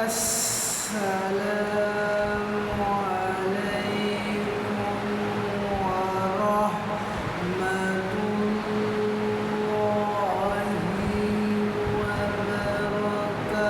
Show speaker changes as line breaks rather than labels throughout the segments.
السلام عليكم ورحمة الله وبركاته.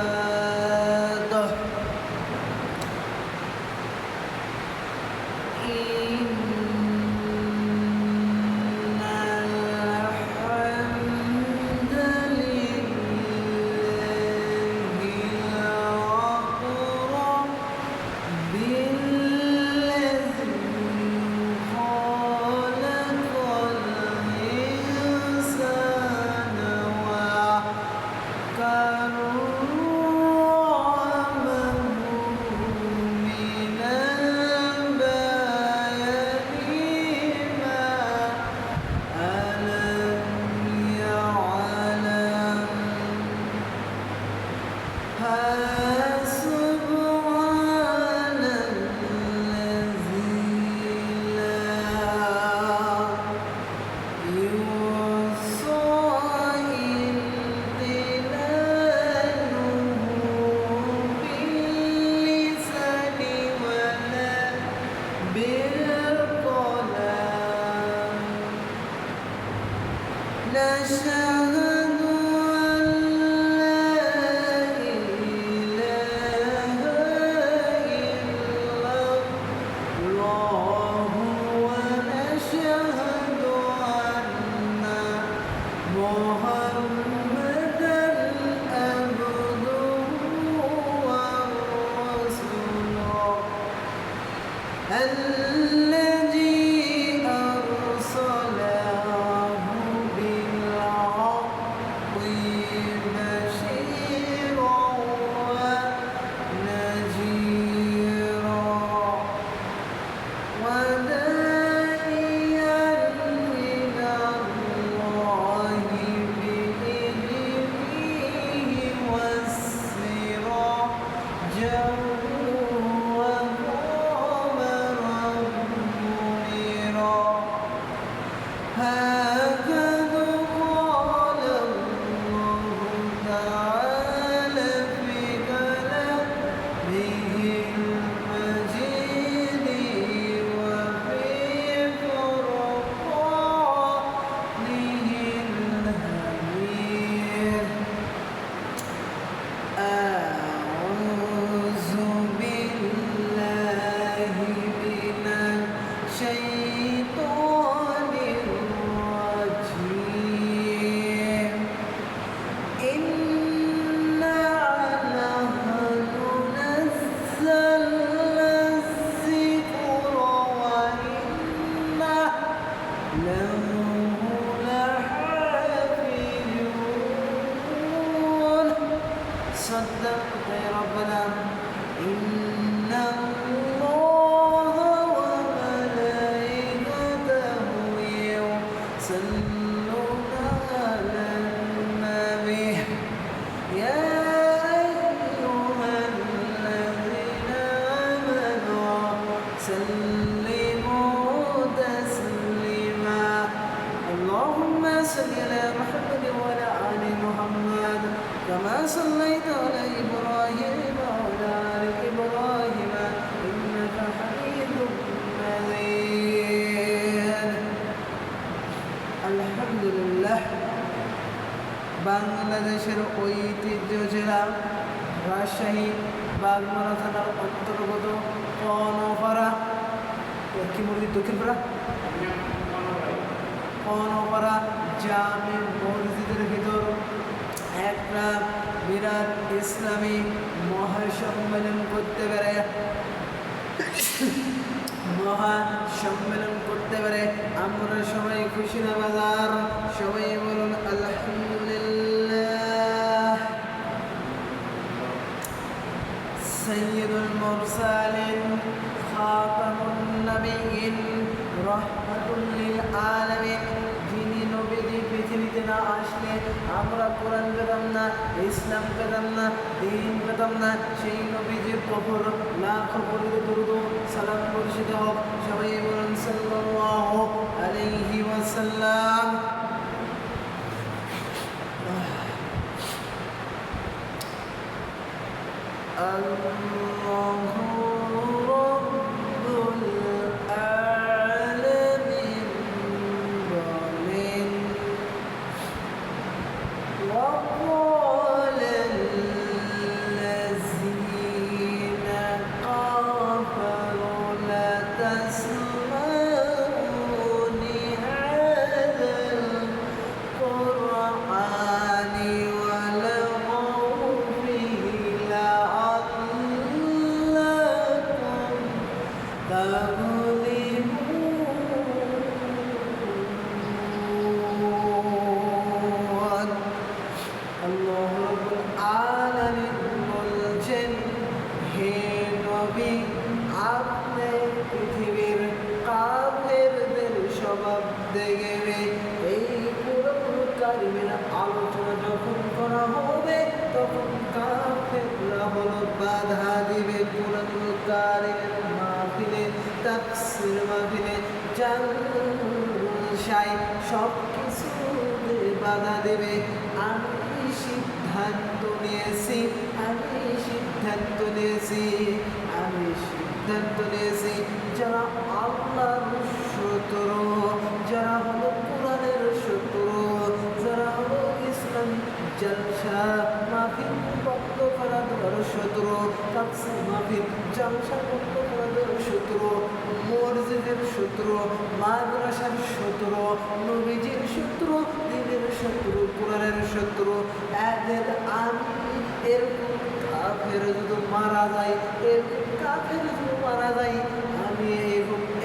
نشهد أن لا إله إلا الله ونشهد أن محمدًا عبده ورسوله الذي أرسله بالحق بشيرا ونذيرا وداعيا إلى الله بإذنه وسراجا وقمرا منيرا. هكذا قال الله تعالى في كلامه المجيد وفي فرقانه الحميد. أعوذ بالله من الشيطان الرجيم. إنا نحن نزلنا الذكر وإنا له لحافظون. صدقت ربنا. إن الله وملائكته يصلون على النبي يا أيها الذين آمنوا سلموا تسليما. اللهم صل على محمد وعلى آل محمد كما صليت على إبراهيم وعلى آل إبراهيم إنك حميد مجيد. আলহামদুলিল্লাহ, বাংলাদেশের ঐতিহ্য জেলা রাজশাহী বাগমারা থানার অন্তর্গত কর্ণপাড়া কি মসজিদ দক্ষিণপাড়া কর্ণপাড়া জামে মসজিদের ভিতর একটা বিরাট ইসলামী মহাসম্মেলন করতে পারে আমরা সবাই খুশি না বাজার? সবাই বলুন আলহামদুলিল্লাহ। সাইয়্যিদুল মুরসালিন খাতামুন নবিয়্যিন রাহমাতুল লিল আলামিন, যিনি নবীজি পৃথিবীতে না আসলে আমরা কোরআন পেতাম না, ইসলাম পেতাম না, দ্বীন পেতাম না। সেই নবীজির উপর লাখো কোটি দরুদ সালাম বর্ষিত হোক। সবাই বলুন সাল্লাল্লাহু আলাইহি ওয়াসাল্লাম। Allah হলো বাধা দিবে কোরআনুল কারীমের মাহফিলে, তাফসীর মাহফিলে, জালসায় সব কিছুতে বাধা দেবে। আমি সিদ্ধান্ত নিয়েছি, আমি সিদ্ধান্ত নিয়েছি, আমি সিদ্ধান্ত নিয়েছি, যারা আল্লাহর শত্রু, যারা হলো কোরআনের শত্রু, যারা হলো ইসলাম জলসা মাহফিল বন্ধ করা দেওয়ার শত্রু, তাফসীর মাহফিল জলসা বন্ধ করা দেওয়ার শত্রু, মসজিদের শত্রু, মাদ্রাসার শত্রু, নবীজির শত্রু, দ্বীনের শত্রু, কোরআনের শত্রু, এদের আমি এরকম কাফের যদি মারা যায়, এরকম কাফের যদি মারা যায়, আমি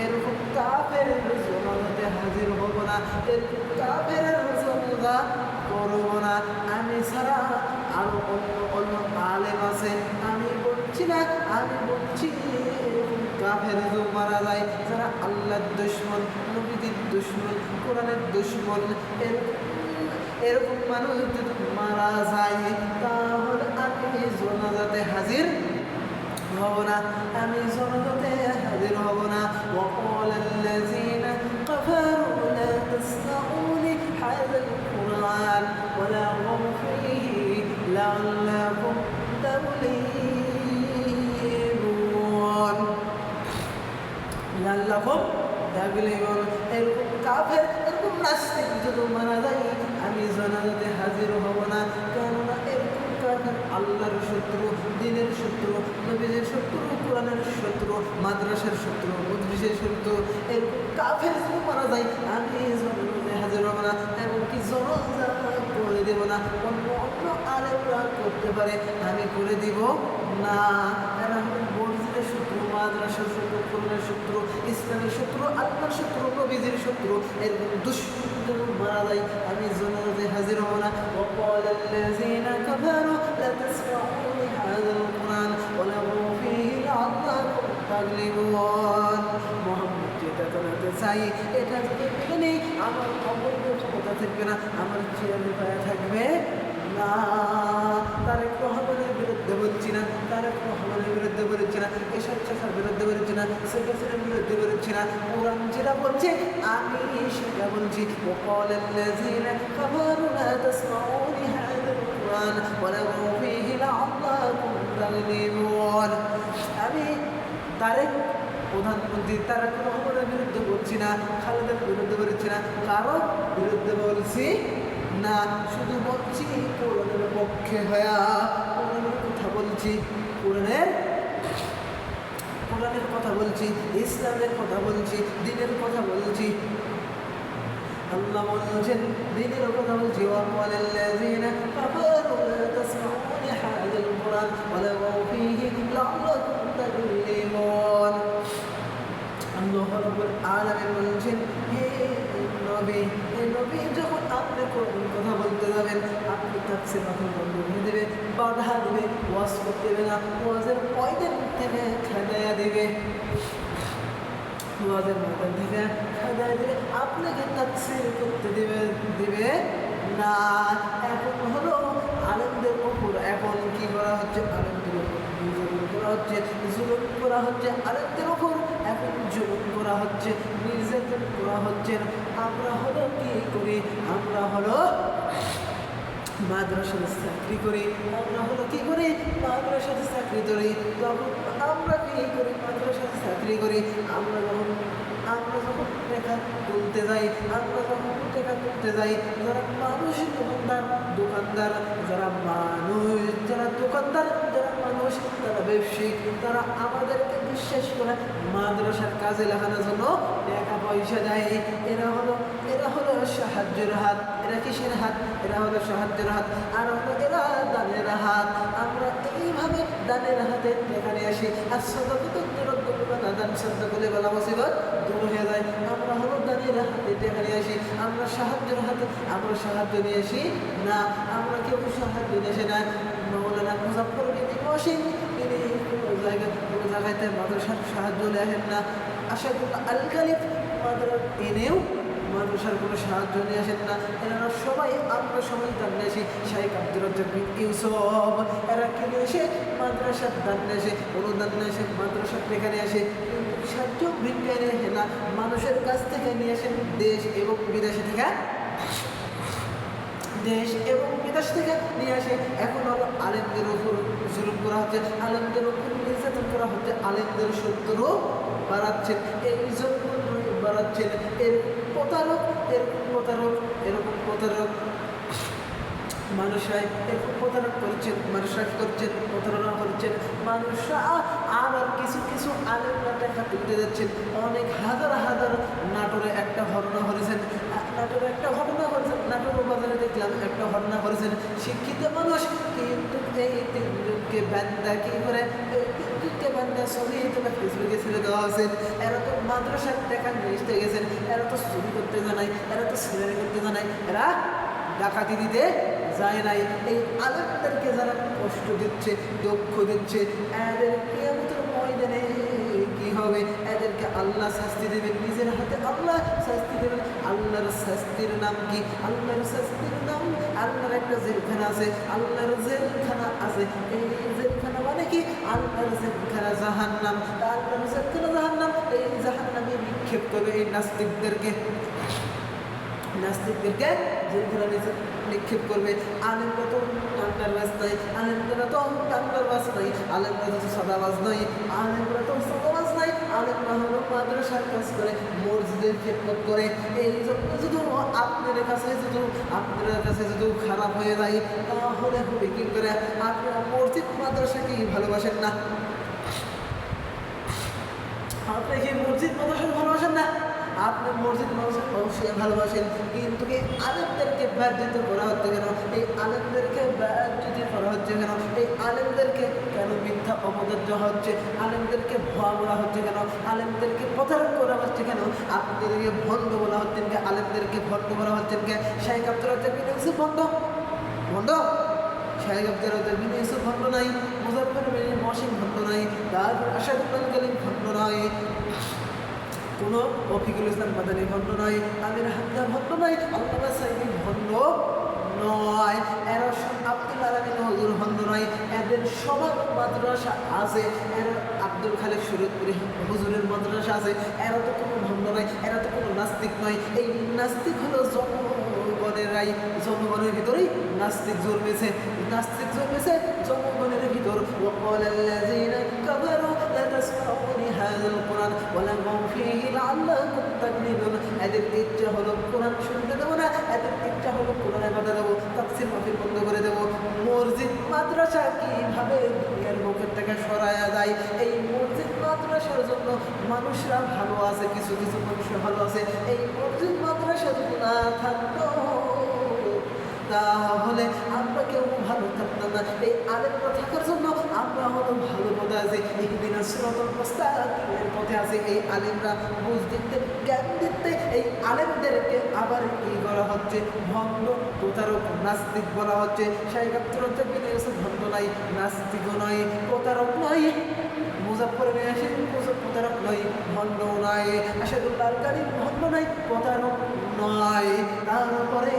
এরকম কাফের জমাতে হাজির হব না, এরকম কাফের জমা করব না। আমি ছাড়া আরো অন্য আলেম আছে, আমি বলছি না, আমি বলছি এরকম কাফের যদি মারা যায়, যারা আল্লাহর দুশমন, নবীর দুশমন, কোরআনের দুশমন, এরকম মানুষ যদি মারা যায়, তাহলে আমি জানাজাতে হাজির হব না, আমি জানাজাতে হাজির হব না। وقال الذين كفروا لا تسمعوا لهذا القرآن ولغوا فيه لعلكم تغلبون লাল্লাকুম তাগলিবুন। এরকম কাফের, এরকম নাস্তিক যদি মারা যায়, আমি জানাজাতে হাজির হব না। কেননা এরকম কাফের আল্লাহর শত্রু, দ্বীনের শত্রু, নবীর শত্রু, কোরআনের শত্রু, মাদ্রাসার শত্রু, মজলিসের শত্রু, এরকম কাফের যদি মারা যায়, আমি জানাজাতে হাজির হব না, এমনকি জানাজা করে দেব না। অন্য আলেমরা করতে পারে, আমি করে দিব না। এরা হলেন মসজিদের শত্রু, মাদ্রাসার শত্রু, কোরআনের শত্রু, ইসলামের শত্রু, আল্লাহর শত্রু, নবীজির শত্রু, এরকম দুশমন মারা যায়, আমি জানাজাতে হাজির হব না। وقال الذين كفروا لا تسمعوا لهذا القرآن ولغوا فيه لعلكم تغلبون। মুহাম্মদ যেটা জানাতে চাই, এটা যদি মেনে নেই, আমার অবৈধ ক্ষমতা থাকবে না, আমার চেয়ারে পায়া থাকবে না। তারেক রহমানের বিরুদ্ধে বলছি না, তারেক রহমানের বিরুদ্ধে বলছি না, এসব চাষার বিরুদ্ধে বলছি না, শেখ হাসিনার বিরুদ্ধে বলছি না। কোরআন যেটা বলছে আমি সেটা বলছি। وقال الذين كفروا لا تسمعوا لهذا القرآن ولغوا فيه لعلكم تغلبون। আমি তারেক প্রধানমন্ত্রী তারেক রহমানের বিরুদ্ধে বলছি না, খালেদার বিরুদ্ধে বলছি না, কারো বিরুদ্ধে বলছি না, শুধু বলছি কোরআনের পক্ষে হয়া কোরআনের কথা বলছি, কোরআনের কথা বলছি, ইসলামের কথা বলছি, দ্বীনের কথা বলছি। আল্লাহ বলছেন দ্বীনের কথা বলছি। وقال الذين كفروا لا تسمعوا لهذا القرآن ولغوا فيه لعلكم تغلبون। আল্লাহ রাব্বুল আলামিন বলছেন, হে নবী, যখন আপনি কোরআনের কথা বলতে যাবেন, আপনি তাফসীর মাহফিল বন্ধ করে দেবে, বাধা দেবে, ওয়াজ করতে দেবে না, ওয়াজের ময়দান থেকে খেদায়া দেবে, ওয়াজের ময়দান থেকে খেদায়া দেবে, আপনাকে তাফসীর করতে দিবে না। এখন হলো আলেমদের উপর এখন কি করা হচ্ছে, আলেমদের উপর জুলুম করা হচ্ছে, আলেমদের উপর এখন জুলুম করা হচ্ছে, নির্যাতন করা হচ্ছে। আমরা হলো কি করি, আমরা হলো মাদ্রাসার চাকরি করি, আমরা হলো কি করি, মাদ্রাসার চাকরি করি। তখন আমরা কি করি, মাদ্রাসার চাকরি করি। আমরা যখন টাকা তুলতে যাই, যারা মানুষ দোকানদার, যারা দোকানদার, যারা মানুষ, তারা ব্যবসায়িক, তারা আমাদেরকে বিশ্বাস করে মাদ্রাসার কাজে লাগানোর জন্য টাকা পয়সা দেয়। এরা হলো সাহায্যের হাত। এরা কিসের হাত? এরা হলো সাহায্যের হাত, আর হলো এরা দানের হাত। আমরা এইভাবে দানের হাতে টাকা নিয়ে আসি। আর দান শ্রদ্ধা করলে বলা মুসিবত দূর হয়ে যায়। আমরা হলো দানের হাতে টাকা নিয়ে আসি, আমরা সাহায্যের হাতে আমরা সাহায্য নিয়ে আসি না, আমরা কেউ সাহায্য নিয়ে আসি না। মৌলানা মুজাফফরউদ্দিন মহসিন তিনি কোনো জায়গাতে মাদ্রাসার সাহায্য নিয়ে আসেন না। আশাদুল্লাহ আল খালিফ এনেও মাদ্রাসার কোনো সাহায্য নিয়ে আসেন না। এনারা সবাই আমরা সবাই দান নিয়ে আসি। শাইখ আব্দুর রাজ্জাক বিন ইউসুফ এরা কি নিয়ে আসে? মাদ্রাসার দান নিয়ে আসে, অনুদান নিয়ে আসে, মাদ্রাসার টাকা নিয়ে আসে। সাহায্য ভিক্ষা নিয়ে আসে না, মানুষের কাছ থেকে নিয়ে আসেন, দেশ এবং বিদেশে থেকে, দেশ এবং বিদেশ থেকে নিয়ে আসে। এখন হলো আলেমদের উপর জুলুম করা হচ্ছে, আলেমদের উপর নির্যাতন করা হচ্ছে, আলেমদের শত্রু বাড়াচ্ছেন, এই জন্য বাড়াচ্ছেন। এরকম প্রতারক, এরকম প্রতারক, এরকম প্রতারক মানুষরা এরকম প্রতারক করছেন, মানুষরা করছেন, প্রতারণা করছেন মানুষরা। আবার কিছু কিছু আলেমরা টাকা তুলতে যাচ্ছেন। অনেক হাজার হাজার নাটোরে একটা ঘটনা করেছেন, নাটোরে একটা ঘটনা করেছেন, নাটোর বাজারে দেখলাম একটা ঘটনা করেছেন। শিক্ষিত মানুষ কিন্তু এই তিনজনকে বান্দা কি করে, এই তিনজনকে বান্দা ছবি তোলা ফেসবুকে ছেড়ে দেওয়া হয়েছে। এরা তো মাদ্রাসার টাকা নিয়ে গেছেন, এরা তো চুরি করতে জানাই, এরা তো সিলারি করতে জানাই, এরা ডাকাতি দিতে যায় নাই। এই আলেমদেরকে যারা কষ্ট দিচ্ছে, দুঃখ দিচ্ছে, এদের কিয়ামতের ময়দানে কি হবে? এদেরকে আল্লাহ শাস্তি দেবেন, নিজের হাতে আল্লাহ শাস্তি দেবেন। আল্লাহর শাস্তির নাম কি? আল্লাহর শাস্তির নাম, আল্লাহর একটা জেলখানা আছে, আল্লাহর জেলখানা আছে। এই জেলখানা মানে কি? আল্লাহর জেলখানা জাহান্নাম। আল্লাহর জেলখানা জাহান্নাম। এই জাহান্নামে নিক্ষেপ করবে এই নাস্তিকদেরকে, নাস্তিকদেরকে জেলখানা নিক্ষেপ করবে। আলেমরা তো টান্ডার বাজ নাই, আলেমরা তো টান্ডার বাজ নাই, আলেমরা তো সাদাবাজ নাই, আলেমরা তো সাদাবাজ নাই। আলেমরা হলো মাদ্রাসার কাজ করে, মসজিদের খেদমত করে। এই জন্য যদি আপনাদের কাছে যদি খারাপ হয়ে যায়, তাহলে হবে কি করে? আপনারা মসজিদ মাদ্রাসাকে ভালোবাসেন না? আপনি কি মসজিদ মাদ্রাসাকে ভালোবাসেন না? আপনি মসজিদ মানুষের অবশ্যই ভালোবাসেন, কিন্তু এই আলেমদেরকে ব্যর্থিত করা হচ্ছে কেন? এই আলেমদেরকে ব্যর্থিত করা হচ্ছে কেন? এই আলেমদেরকে কেন মিথ্যা অপদার্থ হচ্ছে? আলেমদেরকে ভয় বলা হচ্ছে কেন? আলেমদেরকে প্রতারণ করা হচ্ছে কেন? আপনাদেরকে ভণ্ড বলা হচ্ছেন কে? আলেমদেরকে ভণ্ড করা হচ্ছেন কে? শাইখ আব্দুর রাজ্জাক বিন ইউসুফ ভণ্ড, ভণ্ড। শাইখ আব্দুর রাজ্জাক বিন ইউসুফ ভণ্ড নাই, মুজাফফর বিন মহসিন ভণ্ড নাই, তারপর আসাদুল্লাহ কালিম ভণ্ড নাই, কোনো রফিকুল ইসলাম মাদানী ভণ্ড নয়, আমির হামদা ভণ্ড নয়, আল্লামা সাইদি ভণ্ড নয়, এরা আব্দুল আলামিন হুজুর ভণ্ড নয়। এদের সবার মাদ্রাসা আছে, এরা আব্দুল খালেক শরীয়তপুরি হুজুরের মাদ্রাসা আছে। এরা তো কোনো ভণ্ড নয়, এরা তো কোনো নাস্তিক নয়। এই নাস্তিক হলো জনগণের ভিতরেই নাস্তিক জন্মেছে, নাস্তিক জন্মেছে জনগণের ভিতর। وقال الذين كفروا لا تسمعوا لهذا القرآن ولغوا فيه لعلكم تغلبون। এদের ইচ্ছা হলো কোরআন শুনতে দেবো না, এদের ইচ্ছা হলো কোরআনে বাধা দেবো, তাফসীর মাহফিল বন্ধ করে দেবো। মসজিদ মাদ্রাসা কিভাবে দুনিয়ার বুকের থেকে সরায়া যায়? এই মসজিদ মাদ্রাসার জন্য মানুষরা ভালো আছে, কিছু কিছু মানুষরা ভালো আছে। এই মসজিদ মাদ্রাসা যদি না থাকতো তাহলে আমরা কেউ ভালো থাকতাম না। এই আলেমরা থাকার জন্য আমরা হলো ভালো পথে আছি, ইহদিনাস সিরাতাল মুস্তাকিমের পথে আছি। এই আলেমরা বুঝ দিতে, জ্ঞান দিতে, এই আলেমদেরকে আবার কি করা হচ্ছে? ভণ্ড, প্রতারক, নাস্তিক বলা হচ্ছে। শাইখ আব্দুর রাজ্জাক বিন ইউসুফ ভণ্ড নাই, নাস্তিকও নয়, প্রতারক নয়, মুজাফফর বিন মহসিন প্রতারক নয়, ভণ্ড নয়, আসাদুল্লাহ কালিম ভণ্ড নয়, প্রতারক নয়। তারপরে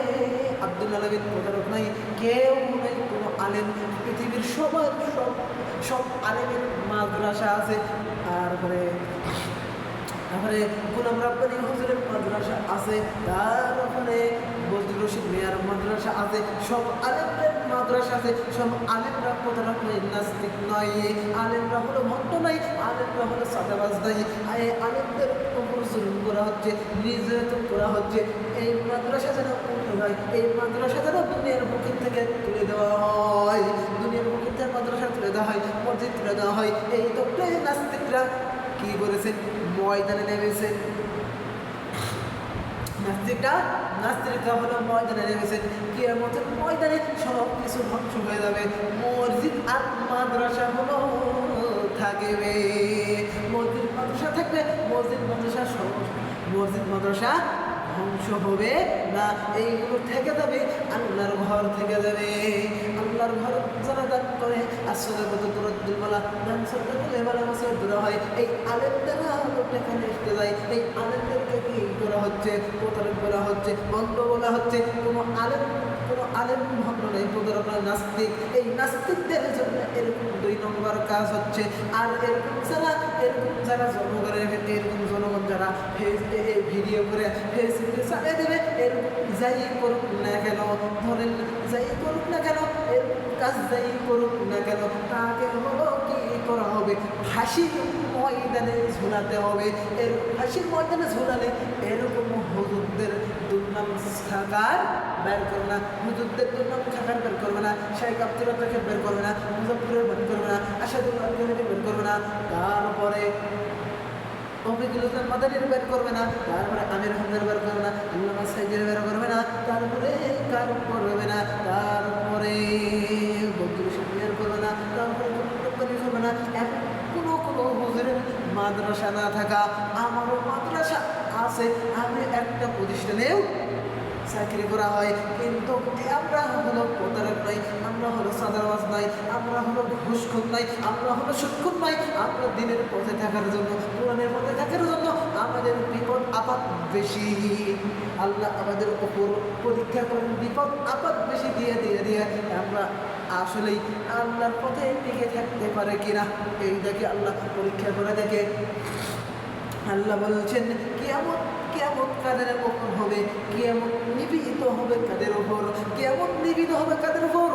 আব্দুল আলামিন প্রতারক নাই, কেউ নাই, কোনো আলেম পৃথিবীর সব আলেমের মাদ্রাসা আছে। তারপরে গোলাম রাব্বানী হুজুরের মাদ্রাসা আছে, তারপরে বজলুর রশিদ মিয়ার মাদ্রাসা আছে। সব আলেমদের মাদ্রাসা আছে, সব আলেমরা প্রতারক নয়, নাস্তিক নয়, আলেমরা হলো ভণ্ড নাই, আলেমরা হলো সাদাবাজ নাই। আলেমদের উপর জুলুম করা হচ্ছে, নির্যাতন করা হচ্ছে। এই মাদ্রাসা যেন উঠে হয়, এই মাদ্রাসা যেন দুনিয়ার বুকের থেকে তুলে দেওয়া হয়, দুনিয়ার বুকের থেকে মাদ্রাসা তুলে দেওয়া হয়, মসজিদ তুলে দেওয়া হয়। এই তো নাস্তিকরা কি করেছেন? ময়দানে নেমেছেন। নাস্তিকরা হলো ময়দানে নেমেছেন। কিয়ামতের ময়দানে সব কিছু ধ্বংস হয়ে যাবে, মসজিদ আর মাদ্রাসা হলো থাকবে। মসজিদ মাদ্রাসা থাকবে, মসজিদ মাদ্রাসা ধ্বংস হবে না, এইগুলো থেকে যাবে, আল্লাহর ঘর থেকে যাবে। আল্লাহর ঘর যারা দান করে, আসলে কত দূরত্ব বলা দান সরকার বলে এবারে বছর দূর হয়। এই আলেমদেরা এখানে এসতে যায়, এই আলেমদেরকে কি করা হচ্ছে? প্রতারক বলা হচ্ছে, বন্ধ বলা হচ্ছে। কোনো আলেম আলেম ভণ্ড নয়, প্রতারক নয়, নাস্তিক। এই নাস্তিকদের জন্য এরকম 2 নম্বর কাজ হচ্ছে। আর এরকম যারা জনগণ যারা ভিডিও করে ফেসবুকে চালিয়ে দেবে, এরকম যাই করুক না কেন, ধরেন যাই করুক না কেন, এরকম কাজ যাই করুক না কেন, তাকে হলো কি করা হবে, ফাঁসির ময়দানে ঝুলাতে হবে। এর ফাঁসির ময়দানে ঝুলালে এরকম হুজুরদের দুর্নাম সাকার বের করবে না, হুজুরদের দুর্নাম সাকার বের করবে না, শাইখ আব্দুর রাজ্জাককে বের করবে না, মুজাফফরের বের করবে না, আসাদুল্লাহ আলমকে বের করবে না, তারপরে তৌফিকুল ইসলাম মাদানির বের করবে না, তারপরে আমির হামজার বের করবে না, আল্লামা সাইদের বের করবে না, তারপরে কারণ করবে না, তারপরে বদরুল বের করবে না, তারপরে করবে না। এখন কোনো হুজুরের মাদ্রাসা না থাকা, আমারও মাদ্রাসা আছে, আমি একটা প্রতিষ্ঠানেও চাকরি করা হয়, কিন্তু আমরা হলো প্রতারক নই, আমরা হলো সাদাবাজ নই, আমরা হলো ঘুষখোর নই, আমরা হলো সুদখোর নই। আমরা দিনের পথে থাকার জন্য, কোরআনের পথে থাকার জন্য আমাদের বিপদ আপদ বেশি। আল্লাহ আমাদের ওপর পরীক্ষা করেন, বিপদ আপদ বেশি দিয়ে আমরা আসলেই আল্লাহর পথে টিকে থাকতে পারে কিনা, এইটাকে আল্লাহ পরীক্ষা করে দেখে। আল্লাহ বলছেন কিয়ামত কাদের ওপর হবে, কিয়ামত নিবেদিত হবে কাদের ওপর, কিয়ামত নিবেদিত হবে কাদের ওপর,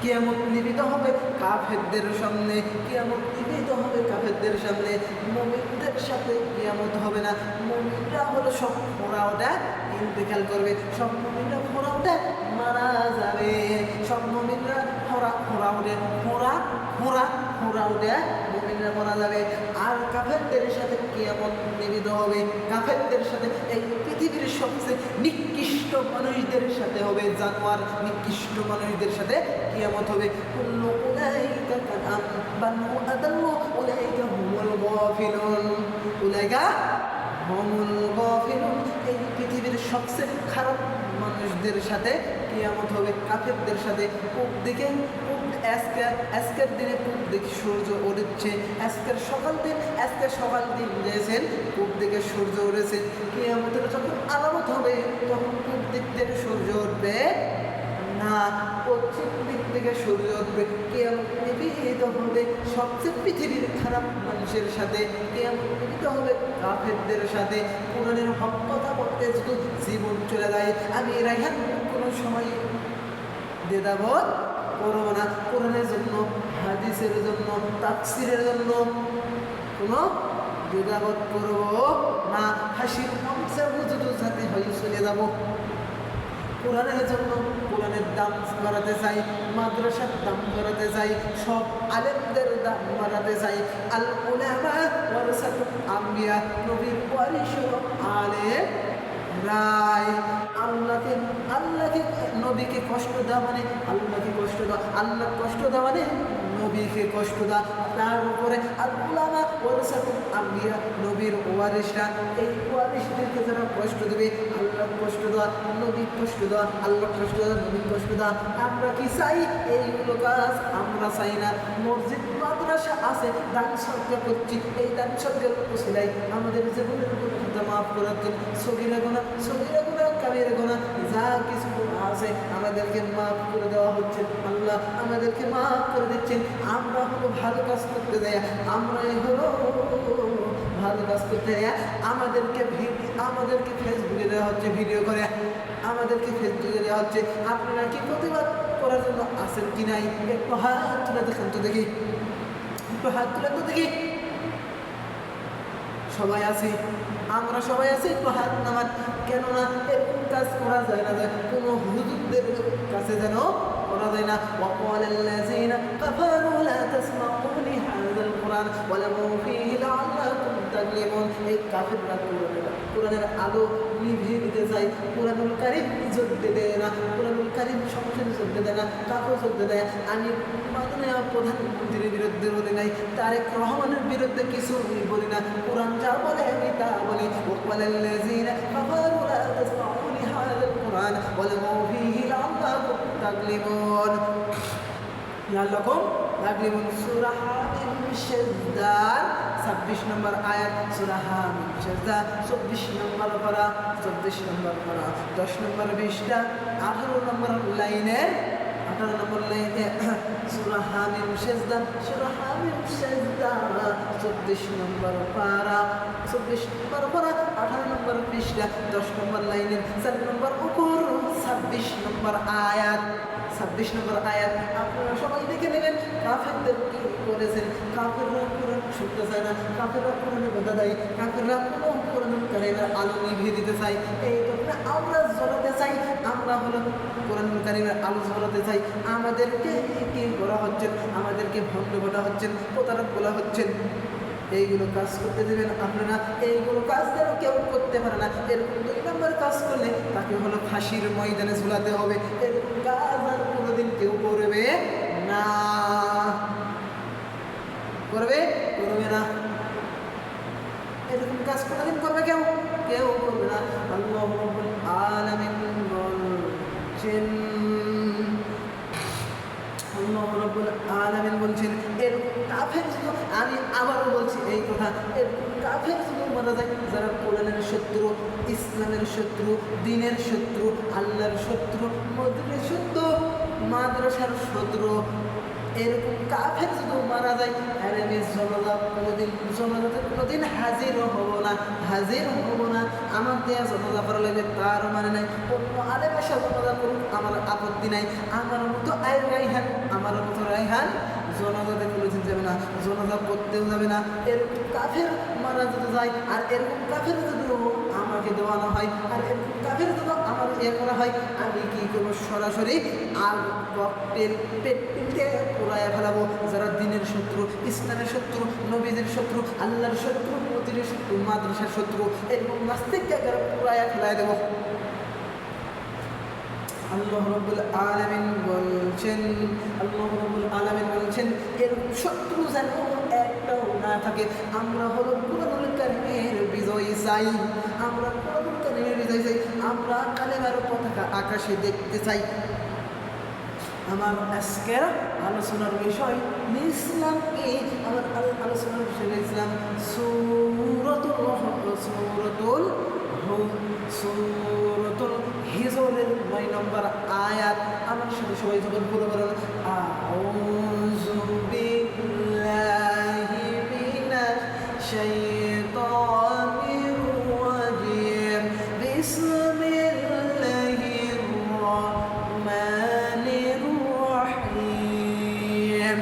কিয়ামত নিবেদিত হবে কাফেরদের সামনে, কিয়ামত নিবেদিত হবে কাফেরদের সামনে। মুমিনদের সাথে কিয়ামত হবে না, মুমিনরা হলো সব ওটা ইন্তেকাল করবে, সব মুমিনরা ওটা মারা যাবে, সব মুমিনরা ওটা মুমিনরা মারা যাবে। আর কাফেরদের সাথে কিয়ামত নিবেদিত হবে, কাফেরদের সাথে এই পৃথিবীর সবচেয়ে নিকৃষ্ট মানুষদের সাথে হবে, জানোয়ার নিকৃষ্ট মানুষদের সাথে কিয়ামত হবে। কুল্লু উলাইকা কানাম বানু আদাল্লু উলাইকা হুমুল গাফিলুন, উলাইকা হুমুল গাফিলুন। এই পৃথিবীর সবচেয়ে খারাপ মানুষদের সাথে কিয়ামত হবে, কাফেরদের সাথে। পূব দিকে আজকের দিনে পূব দিকে সূর্য উঠছে, আজকে সকাল দিন গিয়েছেন, পূব দিকে সূর্য উঠেছে। কিয়ামতের যখন আলামত হবে তখন পূব দিক থেকে সূর্য উঠবে না, পশ্চিম দিক থেকে সূর্য উঠবে। কিয়ামত নিবেদিত হবে সবচেয়ে পৃথিবীর খারাপ মানুষের সাথে, কিয়ামত নিবেদিত হবে কাফেরদের সাথে। কোরআনের হক কথা বলতে শুধু জীবন চলে যায়। আমি রাইহান কোনো সময় দ্বিধাবোধ করবো না, কোরআনের জন্য, হাদিসের জন্য, তাফসিরের জন্য কোনো দ্বিধাবোধ করবো না। হাসির মঞ্চে হুজুর সাথে হয়ে চলে যাবো। কোরআনের জন্য কোরআনের দাম বাড়াতে চাই, মাদ্রাসার দাম বাড়াতে চাই, সব আলেমদের দাম বাড়াতে চাই। আল উলামা ওয়ারাসাতুল আম্বিয়া, নবীর ওয়ারিস আলেম রায়। আল্লাহকে নবীকে কষ্ট দেওয়া মানে আল্লাহকে কষ্ট দেওয়া, আল্লাহ কষ্ট দেওয়া মানে নবীকে কষ্ট দেওয়া। তার উপরে আল উলামা ওয়ারাসাতুল আম্বিয়া, নবীর ওয়ারিসরা, এই ওয়ারিসদেরকে যারা কষ্ট দেবে, আল্লাহ কষ্ট দেওয়া, নবী কষ্ট দেওয়া, আল্লাহ কষ্ট দেওয়া, নবী কষ্ট দেওয়া। আমরা কি চাই? এইগুলো কাজ আমরা চাই না। মসজিদ মাদ্রাসা আছে, দান সদকা করছি, এই দান সদকার উসিলায় আমাদের জীবনের কথা মাফ করার জন্য সগীরা গুনাহ কাবীরা গুনাহ যা কিছু আছে আমাদেরকে মাফ করে দেওয়া হচ্ছে। আল্লাহ আমাদেরকে মাফ করে দিচ্ছেন। আমরা হলো ভালো কাজ করতে যাই, আমরাই হলো ভালো কাজ করতে যাই। আমাদেরকে ফেসবুকে দেওয়া হচ্ছে ভিডিও করে, আমাদেরকে ফেসবুকে দেওয়া হচ্ছে। আপনারা কি প্রতিবাদ করার জন্য আছেন কি নাই? একটু হাত তুলে দেখেন তো দেখি, একটু হাত তুলে তো দেখি। সবাই আছি, আমরা সবাই আছি, একটু হাত নামান। কেননা এরকম কাজ করা যায় না, কোনো হুজুরদের কাছে যেন করা যায় না। وقال الذين كفروا لا تسمعوا لهذا القرآن والغوا فيه لعلكم تغلبون। এই কাফেররা কোরআনের আলো নিভিয়ে দিতে চায়, কোরআনুল কারীম জ্বলতে দেয় না, কোরআনুল কারীম সংসারে জ্বলতে দেয় না, কাপড় জ্বলতে দেয়। আমি মাননীয় প্রধানমন্ত্রীর বিরুদ্ধে বলি নাই, তারেক রহমানের বিরুদ্ধে কিছু বলি না, কোরআন যা বলে আমি তা বলি। وقال الذين كفروا لا تسمعوا لهذا القرآن والغوا فيه لعلكم تغلبون। লাল্লাকুম তাগলিবুন সূরা হামিম সেজদার 26 নম্বর আয়াত, সূরা হামিম সেজদা 24 নম্বর পারা, 24 নম্বর পারা, 10 নম্বর পৃষ্ঠা, 18 নম্বর লাইনে, 18 নম্বর লাইনে সূরা হামিম সেজদা, সূরা হামিম সেজদা 24 নম্বর পারা, 24 নম্বর পারা, 18 নম্বর পৃষ্ঠা, 10 নম্বর লাইনের 4 নম্বর উপর, 26 নম্বর আয়াত, 26 নম্বর আয়াত। আপনারা সবাই দেখে নেবেন কাফেরদের কি করেছেন। কাফেররা কোরআন শুনতে চায় না, কাফেররা কোরআনে বাধা দেয়, কাফেররা কোনো কোরআন কারিমের আলো নিভিয়ে দিতে চাই। এই জন্য আমরা জ্বলাতে চাই, আমরা হলো কোরআন কারিমের আলো জ্বলাতে চাই। আমাদেরকে কি করা হচ্ছে, আমাদেরকে ভণ্ড বলা হচ্ছেন, প্রতারক বলা হচ্ছেন। এইগুলো কাজ করতে দেবেন আপনারা, এইগুলো কাজ যেন কেউ করতে পারে না। এরকম 2 নম্বর কাজ করলে তাকে হলো ফাঁসির ময়দানে ঝুলাতে হবে। এরকম কাজ আর কোনোদিন কেউ করবে না, করবে না। এরকম কাজ কোনোদিন করবে কেউ করবে না। আল্লাহ রাব্বুল আলামিন বলছেন, আল্লাহ রাব্বুল আলামিন বলছেন এরকম কাফের শুধু, আমি আবারও বলছি এই কথা, এরকম কাফের শুধু মারা যায় যারা কোরআনের শত্রু, ইসলামের শত্রু, দ্বীনের শত্রু, আল্লাহর শত্রু, মসজিদের শত্রু, মাদ্রাসার শত্রু। এরকম কাফের শুধু মারা যায়। আর আমি জনজাতে কোনোদিন হাজির হব না। আমার দেয়া জনজা করা লাগবে তার মানে নাই। অন্য আলেমের সাথে জনজা করুন, আমার আপত্তি নাই। আমার মতো রায়হান জনজাতে কোনোদিন যাবে না, জনজা করতেও যাবে না। এরকম কাফের মারা যেতে যায়, আর এরকম কাফের যদি আমাকে দেওয়ানো হয়, আর এরকম কাফের যদি আমার করা হয়, আমি কি করবো? সরাসরি আগ ককটেল পেটে পোড়ায় ফেলাবো। যারা দ্বীনের শত্রু, ইসলামের শত্রু, নবীদের শত্রু, আল্লাহর শত্রু, মসজিদের শত্রু, মাদ্রাসার শত্রু, এরকম নাস্তিককে পোড়ায় ফেলাই দেবো। আল্লাহ রাব্বুল আলামিন বলছেন এরকম শত্রু যেন একটাও না থাকে। আমরা হলো কুরআনুল কারীমের বিজয় চাই, আমরা কুরআনুল কারীমের বিজয় চাই, আমরা কালেমার পতাকা আকাশে দেখতে চাই। আমার আজকের আলোচনার বিষয় ইসলাম কি? আমার আলোচনার বিষয় ইসলাম। সূরাতুল হিজরের 9 নম্বর আয়াত। আমার সাথে সবাই যখন বলে বলেন আউযু বিল্লাহি মিনাশ শাইতানির রাজিম, বিসমিল্লাহির রাহমানির রাহিম।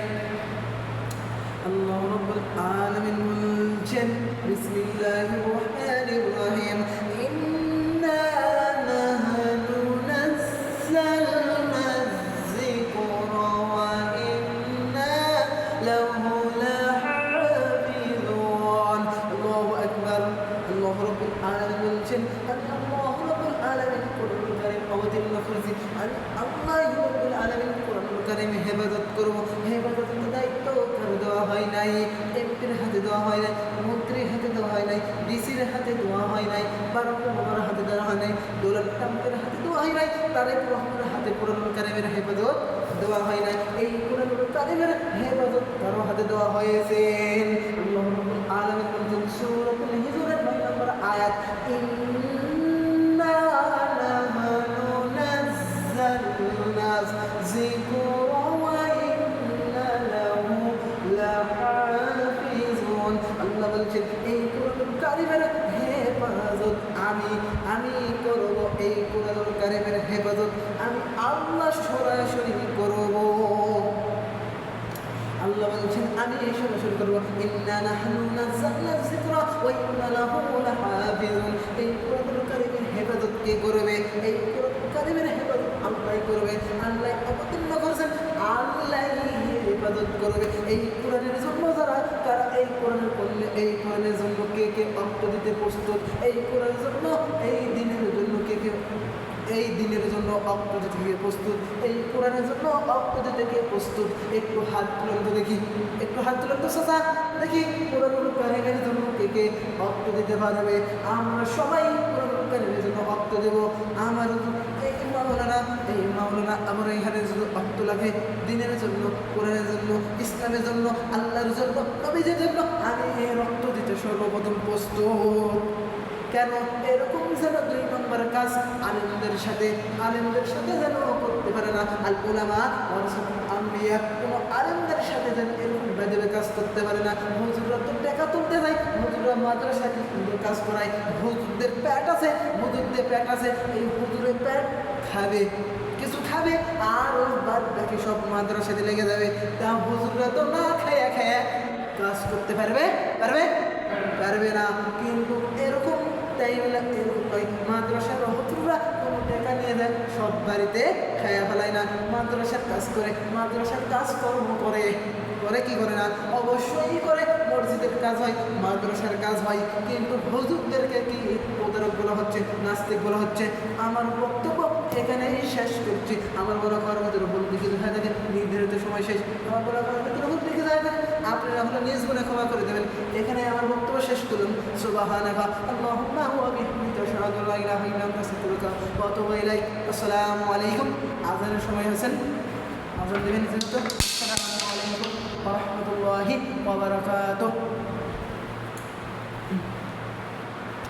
আল্লাহ রাব্বুল আলামিন বলছেন বিসমিল্লাহির রাহমানির রাহিম, হেফাজত করবো। হেফাজতের দায়িত্ব দেওয়া হয় নাই, এমপির হাতে দেওয়া হয় নাই, মন্ত্রীর হাতে দেওয়া হয় নাই, ডিসির হাতে দেওয়া হয় নাই, বারাক ওবামার হাতে দেওয়া হয় নাই, ডোনাল্ড ট্রাম্পের হাতে দেওয়া হয় নাই, তারেক রহমানের হাতে কোরআনুল কারীমের হেফাজত দেওয়া হয় নাই। এই কোরআনুল কারীমের হেফাজত কারো হাতে দেওয়া হয়েছে। আল্লাহ রাব্বুল আলামিন বলেন সূরাতুল হিজরের 9 নম্বর আয়াত, ইন্না লানাহনু নাযালনা যিকরা ওয়া ইন্না লাহু লাহাফিজুন। আল্লাহ বলছেন এই কোরআনুল কারীমের হেফাজত আমি করব। এই কোরআনুল কারীমের হেফাজত আমি আল্লাহ সরাসরি করব। আল্লাহ বলছেন আমি সরাসরি করব। ইন্না নাহনু নাযালনা যিকরা ওয়া ইন্না লাহু লাহাফিজুন। এই কোরআনুল কারীমের হেফাজত কে করবে? এই কোরআনুল কারীমের হেফাজত আল্লাহ করবে। আল্লাহ অবতীর্ণ করেছেন, আল্লাহ হেফাজত করবে। এই কোরআনের জন্য যারা এই কোরআনের পড়লে, এই কোরআনের জন্য কে অক্ত দিতে প্রস্তুত? এই কোরআনের জন্য, এই দিনের জন্য কে এই দিনের জন্য অক্ত দিতে প্রস্তুত? এই কোরআনের জন্য অক্ত দিতে কে প্রস্তুত? একটু হাত তুলেন তো দেখি, একটু হাত তুলেন তো চাচা দেখি, কোরআনুল কারীমের জন্য কে অক্ত দিতে পারবে? আমরা সবাই কোরআনুল কারীমের জন্য অক্ত দেব। আমার এই মাওলানা, এই মাওলানা আমার এখানে যদি অর্থ লাগে দিনের জন্য, কোরআনের জন্য, ইসলামের জন্য, আল্লাহর জন্য, নবীজির জন্য আমি এই রক্ত দিতে সর্বপ্রথম প্রস্তুত। কেন এরকম যেন 2 নম্বর কাজ আলেমদের সাথে যেন করতে পারে না। আল উলামা ওয়ারাসাতুল আম্বিয়া, কোনো আলেমদের সাথে যেন এরকম বেদবে কাজ করতে পারে না। হুজুররা তো টাকা তুলতে যায়, হুজুররা মাদ্রাসায় সুন্দর কাজ করায়, হুজুরদের পেট আছে, এই হুজুরের পেট খাবে, কিছু খাবে আর ওই বাদ বাকি সব মাদ্রাসাতে লেগে যাবে। তা হুজুররা তো না খায়া কাজ করতে পারবে না। কিন্তু এরকম মাদ্রাসার হুজুররা কোনো টাকা নিয়ে দেয়, সব বাড়িতে খায়া ফেলায় না, মাদ্রাসার কাজ করে, মাদ্রাসার কাজকর্ম করে কি করে না? অবশ্যই করে। মসজিদের কাজ হয়, মাদ্রাসার কাজ হয়, কিন্তু হুজুরদেরকে কি প্রতারক বলা হচ্ছে, নাস্তিক বলা হচ্ছে। আমার বক্তব্য এখানেই শেষ করছি। আমার বড় করার ভিতরে ভুল দিকে হয়ে থাকে, নির্ধারিত সময় শেষ। আমার বড় করার ভিতরে ভুল দিকে যায় না, আপনারা হলে নিজ গুণে ক্ষমা করে দেবেন। এখানে আমার বক্তব্য শেষ করলাম। সুবহানাকা আল্লাহুম্মা ওয়া বিহামদিকা আশহাদু আল্লা ইলাহা ইল্লা আনতা আস্তাগফিরুকা ওয়া আতুবু ইলাইক। আসসালামু আলাইকুম। আযানের সময় হয়েছে, আযান দিবেন। আসসালামু আলাইকুম ওয়া রাহমাতুল্লাহি ওয়া বারাকাতুহু।